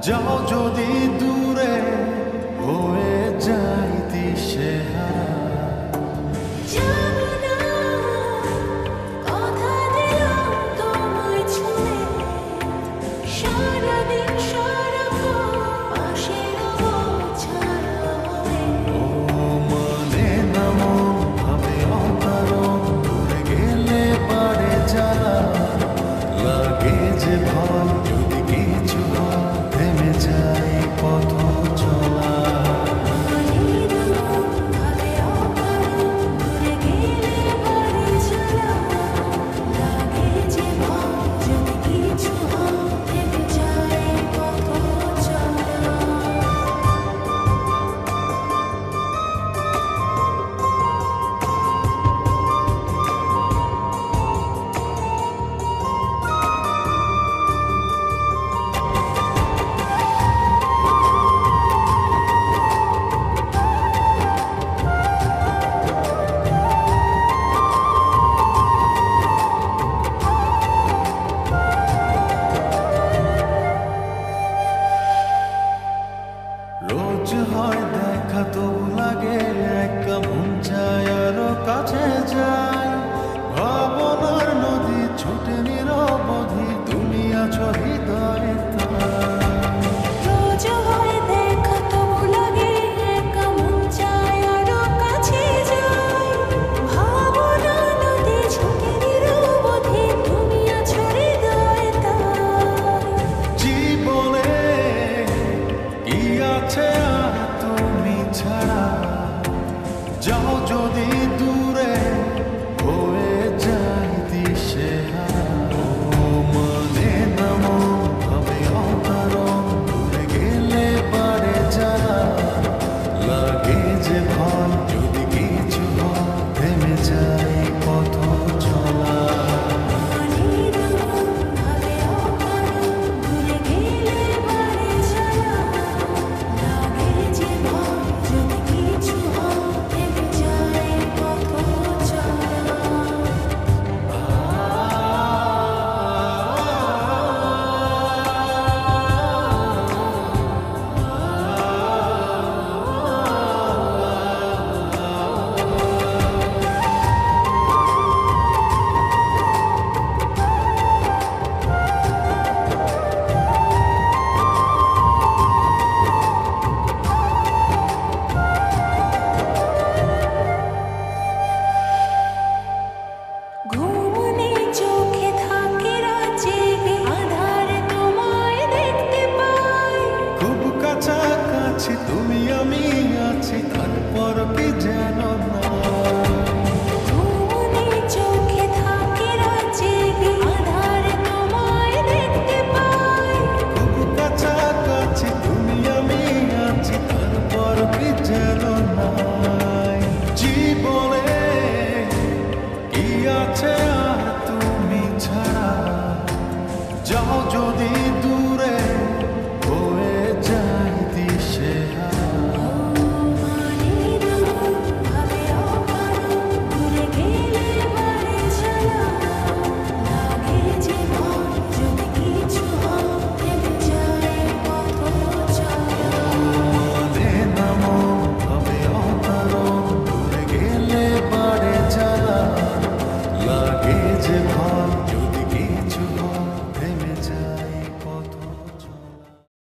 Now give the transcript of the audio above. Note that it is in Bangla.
যাও যদি দূরে হয়ে যাই দিশেহারা। রোজ হয় দেখা তো লাগে একা মন চায় আরো কাছে যায়। ভাবনার নদী ছুটে নিরবধি তুমি আছো হৃদয়ে যাও যদি দূরে হয়ে যাই দিশেহারা। ও মানে নামো ভাবে অকারণ দূরে গেলে পারে যারা। লাগে যে ভয় যদি কিছু হয় থেমে যায় পথ চলা। তুমি আমি আছি তারপর কি যেন না। চোখে থাকে জেগে আধারে তোমায় দেখতে পাই। খুব কাছাকাছি তুমি আমি আছি তারপর কি যেন নাই। জীবনে কি আছে আর তুমি ছাড়া। যাও যদি দূরে